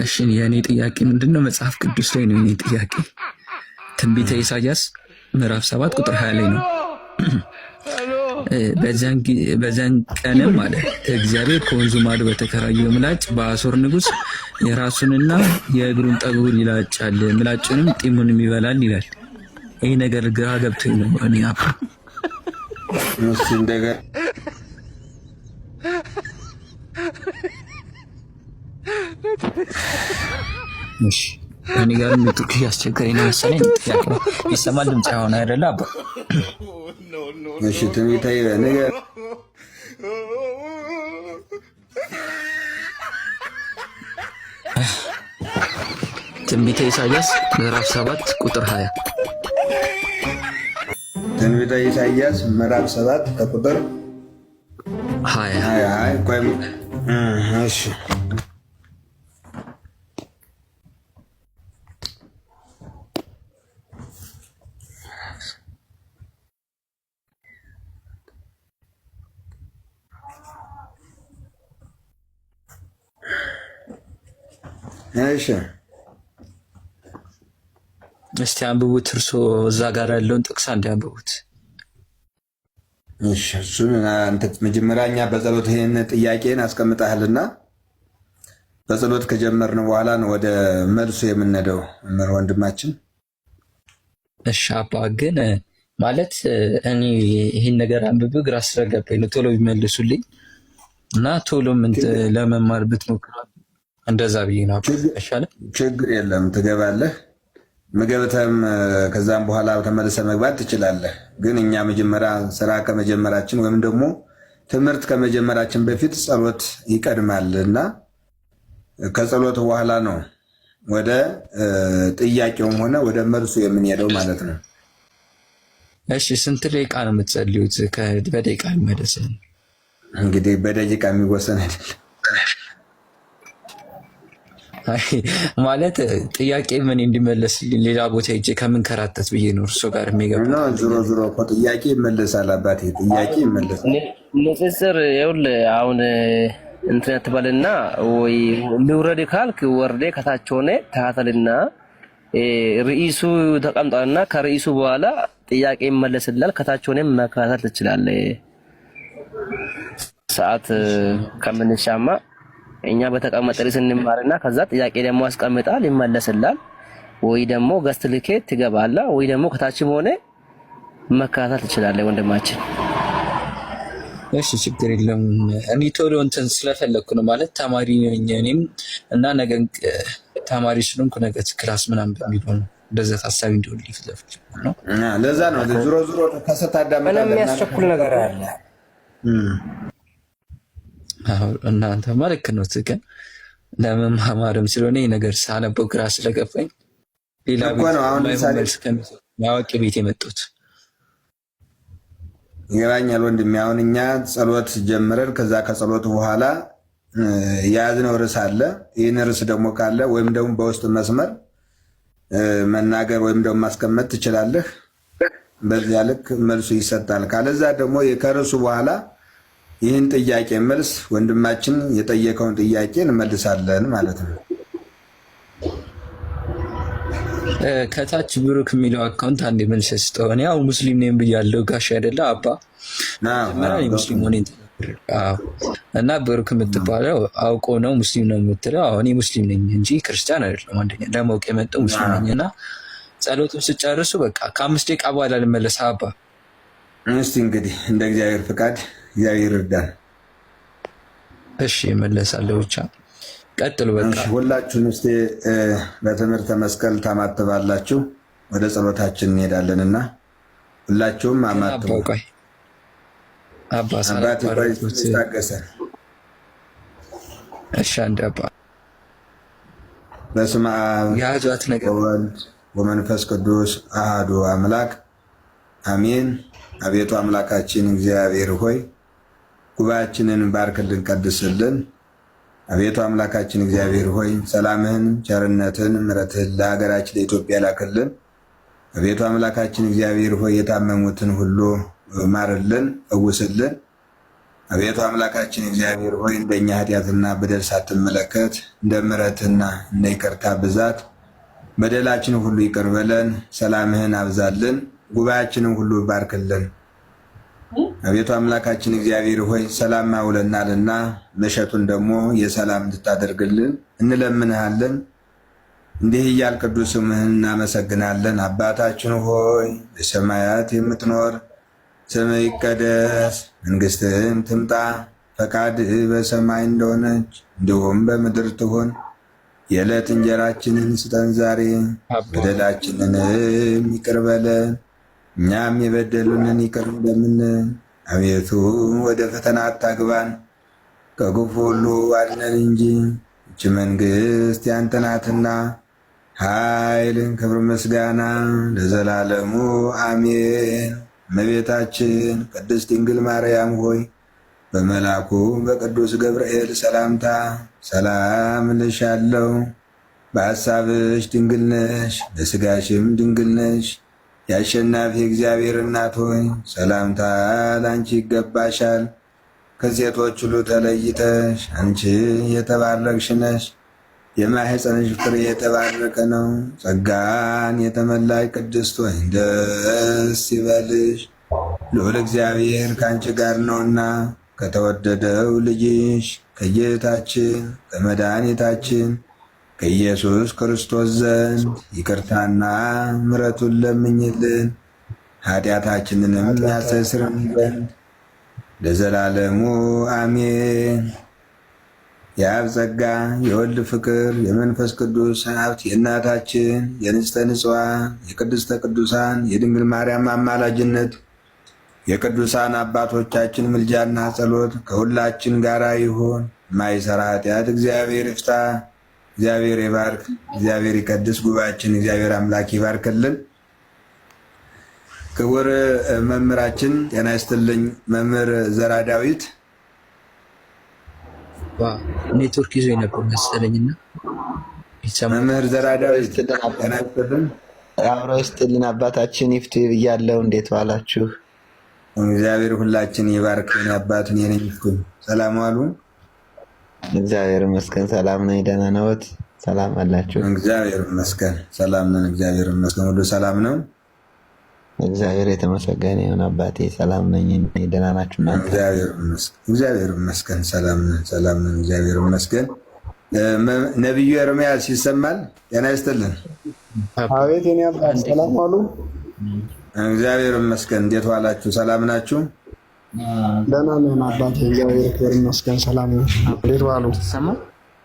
እሺ የኔ ጥያቄ ምንድነው? መጽሐፍ ቅዱስ ላይ ነው የኔ ጥያቄ። ትንቢተ ኢሳይያስ ምዕራፍ 7 ቁጥር 20 ላይ ነው። በዛን ቀንም አለ እግዚአብሔር ከወንዙ ማዶ በተከራየው ምላጭ በአሦር ንጉሥ የራሱንና የእግሩን ጠጉር ይላጫል፣ ምላጩንም ጢሙንም ይበላል ይላል። ይህ ነገር ግራ ገብቶኝ ነው እኔ አባ እሱ እንደገና እሺ እኔ ጋር ምጥቅ ያስቸገረኝ ነው መሰለኝ። ይሰማል ድምጽ አሁን አይደለ አባ? እሺ ትንቢታዊ ነገር ትንቢተ ኢሳይያስ ምዕራፍ 7 ቁጥር 20 ትንቢተ ኢሳይያስ ምዕራፍ 7 ከቁጥር 20 እሺ እሺ እስቲ አንብቡት። እርሶ እዛ ጋር ያለውን ጥቅስ እንዲያንብቡት። እሺ እሱን አንተ መጀመሪያ እኛ በጸሎት ይሄን ጥያቄን አስቀምጣህልና በጸሎት ከጀመርን በኋላ ነው ወደ መልሱ የምንሄደው። መምህር ወንድማችን እሺ አባ ግን ማለት እኔ ይሄን ነገር አንብቤ ግራ ስለገባኝ ነው ቶሎ ቢመልሱልኝ እና ቶሎ ምን ለመማር ብትሞክሩ እንደዛ ብዬ ነው። አይሻልም? ችግር የለም ትገባለህ። መገብተም ከዛም በኋላ ተመልሰህ መግባት ትችላለህ። ግን እኛ መጀመሪያ ስራ ከመጀመራችን ወይም ደግሞ ትምህርት ከመጀመራችን በፊት ጸሎት ይቀድማል እና ከጸሎት በኋላ ነው ወደ ጥያቄውም ሆነ ወደ መልሱ የምንሄደው ማለት ነው። እሺ ስንት ደቂቃ ነው የምትጸልዩት? በደቂቃ ይመለስ። እንግዲህ በደቂቃ የሚወሰን አይደለም ማለት ጥያቄ ምን እንዲመለስልኝ ሌላ ቦታ ሄጄ ከምንከራተት ብዬ ነው እርሶ ጋር የሚገባ። ዞሮ ዞሮ እኮ ጥያቄ ይመለሳል አባቴ፣ ጥያቄ ይመለሳል። ንጽጽር ይኸውልህ አሁን እንትን አትበልና ወይ ልውረድ ካልክ ወርዴ ከታች ሆነ ተካተልና ርዕሱ ተቀምጧልና ከርዕሱ በኋላ ጥያቄ ይመለስላል። ከታች ሆነ መከታተል ትችላለህ። ሰዓት ከምንሻማ እኛ በተቀመጠ ርዕስ እንማርና ከዛ ጥያቄ ደግሞ አስቀምጣል ይመለስላል። ወይ ደግሞ ገስት ልኬት ትገባለህ፣ ወይ ደግሞ ከታችም ሆነ መከታተል ትችላለህ ወንድማችን። እሺ ችግር የለም። እኔ ቶሎ እንትን ስለፈለኩ ነው ማለት ተማሪ ነኝ እኔም እና ነገ ተማሪ ስለሆንኩ ነገ ክላስ ምናምን በሚለው ነው እንደዛ ታሳቢ እንዲሆን ሊፍለፍል ነው። ለዛ ነው ዞሮ ዞሮ ከሰታዳመጣ ምንም የሚያስቸኩል ነገር አለ። እናንተ ማለት ነው ግን ለመማማርም ስለሆነ ይሄ ነገር ሳነበው ግራ ስለገባኝ ሌላ ቤት ቤት የመጡት ይራኛል ወንድሜ። አሁን እኛ ጸሎት ጀምረን ከዛ ከጸሎት በኋላ የያዝነው ርዕስ አለ። ይህን ርዕስ ደግሞ ካለ ወይም ደግሞ በውስጥ መስመር መናገር ወይም ደግሞ ማስቀመጥ ትችላለህ። በዚያ ልክ መልሱ ይሰጣል። ካለዛ ደግሞ ከርዕሱ በኋላ ይህን ጥያቄ መልስ ወንድማችን የጠየቀውን ጥያቄ እንመልሳለን ማለት ነው። ከታች ብሩክ የሚለው አካውንት አንድ መልስ ስጠው። እኔ ያው ሙስሊም ነኝ ብያለሁ ጋሽ አይደለ አባ ሙስሊም ሆኔ እና ብሩክ የምትባለው አውቆ ነው ሙስሊም ነው የምትለው። እኔ ሙስሊም ነኝ እንጂ ክርስቲያን አይደለም። አንደኛ ለማወቅ የመጣው ሙስሊም ነኝ እና ጸሎቱን ስጨርሱ በቃ ከ5 ደቂቃ በኋላ ልመለስ አባ። እስቲ እንግዲህ እንደ እግዚአብሔር ፍቃድ እግዚአብሔር ይርዳል። እሺ እመለሳለሁ። ብቻ ቀጥሉ። በቃ ሁላችሁም እስቲ በትምህርተ መስቀል ታማትባላችሁ። ወደ ጸሎታችን እንሄዳለንና ሁላችሁም አማትቡ። አባ ታገሰ። እሺ አንድ አባ በስመ አብ ወወልድ ወመንፈስ ቅዱስ አሐዱ አምላክ አሜን። አቤቱ አምላካችን እግዚአብሔር ሆይ ጉባኤያችንን ባርክልን፣ ቀድስልን። አቤቱ አምላካችን እግዚአብሔር ሆይ ሰላምህን፣ ቸርነትን፣ ምሕረትህን ለሀገራችን ለኢትዮጵያ ላክልን። አቤቱ አምላካችን እግዚአብሔር ሆይ የታመሙትን ሁሉ ማርልን፣ ፈውስልን። አቤቱ አምላካችን እግዚአብሔር ሆይ እንደኛ ኃጢአትና በደል ሳትመለከት እንደ ምሕረትና እንደ ይቅርታ ብዛት በደላችን ሁሉ ይቅር በለን፣ ሰላምህን አብዛልን፣ ጉባኤያችንን ሁሉ ባርክልን። አቤቱ አምላካችን እግዚአብሔር ሆይ ሰላም አውለናልና መሸቱን ደግሞ የሰላም እንድታደርግልን እንለምንሃለን። እንዲህ እያል ቅዱስ ስምህን እናመሰግናለን። አባታችን ሆይ በሰማያት የምትኖር ስምህ ይቀደስ፣ መንግስትህም ትምጣ፣ ፈቃድህ በሰማይ እንደሆነች እንዲሁም በምድር ትሁን። የዕለት እንጀራችንን ስጠን ዛሬ፣ በደላችንንም ይቅር በለን እኛም የበደሉንን ይቅር እንደምንል። አቤቱ ወደ ፈተና አታግባን ከክፉ ሁሉ አድነን እንጂ ይህች መንግሥት ያንተ ናትና ኃይልን፣ ክብር፣ ምስጋና ለዘላለሙ አሜን። እመቤታችን ቅድስት ድንግል ማርያም ሆይ በመልአኩ በቅዱስ ገብርኤል ሰላምታ ሰላም እልሻለሁ። በሐሳብሽ ድንግል ነሽ፣ በሥጋሽም ድንግል ነሽ። የአሸናፊ እግዚአብሔር እናት ሆይ ሰላምታ ለአንቺ ይገባሻል። ከሴቶች ሁሉ ተለይተሽ አንቺ የተባረክሽ ነሽ። የማኅፀንሽ ፍሬ የተባረከ ነው። ጸጋን የተመላሽ ቅድስት ሆይ ደስ ይበልሽ፣ ልዑል እግዚአብሔር ከአንቺ ጋር ነውና ከተወደደው ልጅሽ ከጌታችን ከመድኃኒታችን ከኢየሱስ ክርስቶስ ዘንድ ይቅርታና ምሕረቱን ለምኝልን ኃጢአታችንንም ያስተሰርይልን ዘንድ ለዘላለሙ አሜን። የአብ ጸጋ የወልድ ፍቅር የመንፈስ ቅዱስ ሀብት የእናታችን የንጽሕተ ንጹሐን የቅድስተ ቅዱሳን የድንግል ማርያም አማላጅነት የቅዱሳን አባቶቻችን ምልጃና ጸሎት ከሁላችን ጋር ይሁን። ማይሰራ ኃጢአት እግዚአብሔር ይፍታ። እግዚአብሔር ይባርክ፣ እግዚአብሔር ይቀድስ። ጉባኤያችን እግዚአብሔር አምላክ ይባርክልን። ክቡር መምህራችን ጤና ይስጥልኝ። መምህር ዘራ ዳዊት ኔትወርክ ይዞ ነበር መሰለኝና መምህር ዘራ ዳዊት ጤና ይስጥልን። አብሮ ይስጥልን። አባታችን ይፍቱ ብያለሁ። እንዴት ዋላችሁ? እግዚአብሔር ሁላችን ይባርክልን። አባትን የነኝ ይፍቱን። ሰላም ዋሉ። እግዚአብሔር ይመስገን ሰላም ነኝ። ደህና ነዎት? ሰላም አላችሁ? እግዚአብሔር ይመስገን ሰላም ነን። እግዚአብሔር ይመስገን ሁሉ ሰላም ነው። እግዚአብሔር የተመሰገነ ይሁን። አባቴ ሰላም ነኝ። ደህና ናችሁ እናንተ? እግዚአብሔር ይመስገን ሰላም ነን፣ ሰላም ነን። እግዚአብሔር ይመስገን። ነብዩ ኤርምያስ ይሰማል? ጤና ይስጥልን። አቤት የኔ አባት ሰላም ዋሉ? እግዚአብሔር ይመስገን። እንዴት ዋላችሁ? ሰላም ናችሁ? ደህና ነን አባቴ። እግዚአብሔር ክብር ይመስገን ሰላም ነው። እንዴት ዋሉ?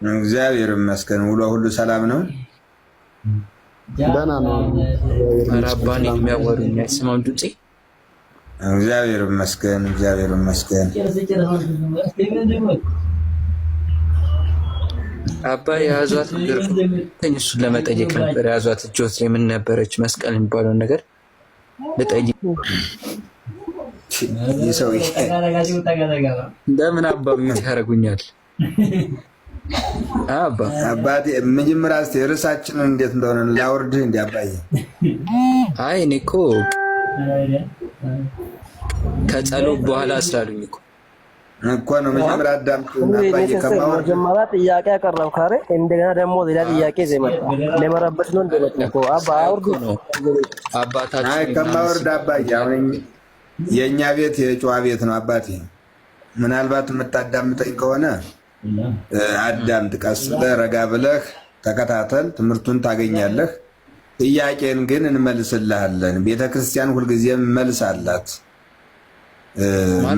እግዚአብሔር ይመስገን ውሎ ሁሉ ሰላም ነው። ደህና ነው። አራባን የሚያወሩ የሚያሰማው ድምጽ እግዚአብሔር ይመስገን፣ እግዚአብሔር ይመስገን። አባ የያዟት ነገር እሱን ለመጠየቅ ነበር። የያዟት እጆት ላይ ምን ነበረች? መስቀል የሚባለውን ነገር ልጠይቅ። እንደምን አባ ምን ያደርጉኛል? አባቴ መጀመሪያ እስኪ ርዕሳችንን እንዴት እንደሆነ ላውርድህ። እንደ አባዬ አይ እኔ እኮ ከጸሎት በኋላ ስላሉኝ እኮ ነው። መጀመሪያ አዳምጥ አባዬ። ከማወርድ መጀመሪያ ጥያቄ ያቀረብ ካሬ እንደገና ደግሞ ሌላ ጥያቄ ዘመጣ ለመረበሽ ነው እንደመጣ አባ አውርድ ነው አባታችን። አይ ከማወርድ አባዬ አሁን የእኛ ቤት የጨዋ ቤት ነው አባቴ። ምናልባት የምታዳምጠኝ ከሆነ አዳምጥ፣ ቀስ ብለህ ረጋ ብለህ ተከታተል፣ ትምህርቱን ታገኛለህ። ጥያቄን ግን እንመልስልሃለን። ቤተክርስቲያን ሁልጊዜም መልስ አላት።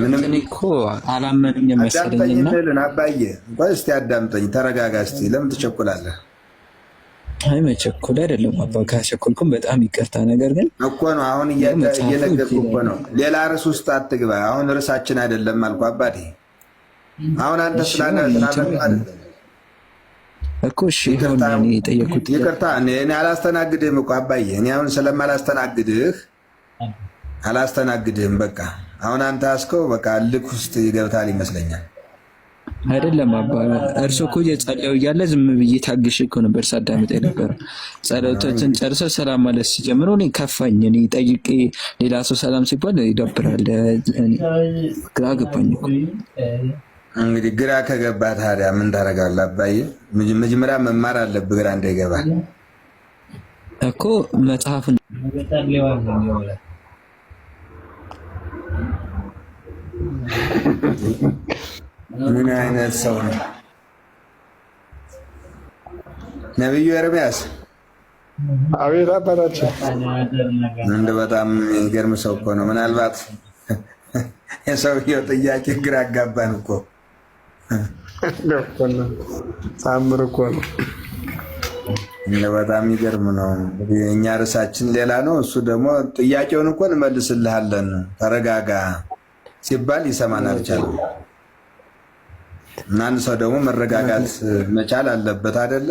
ምንም እኮ አላመኑኝ መሰለኝና አባዬ ቆይ እስኪ አዳምጠኝ፣ ተረጋጋ እስኪ። ለምን ትቸኩላለህ? አይ መቸኮል አይደለም አባ፣ ካቸኮልኩም በጣም ይቅርታ። ነገር ግን እኮ ነው አሁን እየነገርኩህ እኮ ነው። ሌላ ርዕስ ውስጥ አትግባ። አሁን ርዕሳችን አይደለም አልኩህ አባቴ። አሁን አንተ እኮ እሺ ጠየቁት። ይቅርታ እኔ አላስተናግድህም እኮ አባዬ። እኔ አሁን አላስተናግድህም። በቃ አሁን አንተ አስከው በቃ ልክ ውስጥ ይገብታል ይመስለኛል። አይደለም አባ እርሱ እኮ እየጸለዩ እያለ ዝም ብዬ ታግሼ እኮ ነበር ሳዳምጥ የነበረው። ጸሎቶችን ጨርሰው ሰላም ማለት ሲጀምሩ እኔ ከፋኝ። እኔ ጠይቄ ሌላ ሰው ሰላም ሲባል ይደብራል። ግራ ገባኝ እኮ። እንግዲህ ግራ ከገባ ታዲያ ምን ታደርጋለህ አባዬ? መጀመሪያ መማር አለብህ ግራ እንዳይገባ እኮ መጽሐፍ ምን አይነት ሰው ነው ነብዩ ኤርምያስ? አቤት አባታችን። እንደ በጣም የሚገርም ሰው እኮ ነው። ምናልባት የሰውየው ጥያቄ ግራ አጋባን እኮ። ታምር እኮ ነው። እንደ በጣም የሚገርም ነው። እኛ ርዕሳችን ሌላ ነው፣ እሱ ደግሞ ጥያቄውን እኮ እንመልስልሃለን ተረጋጋ ሲባል ይሰማን አልቻለም። እና አንድ ሰው ደግሞ መረጋጋት መቻል አለበት አይደለ?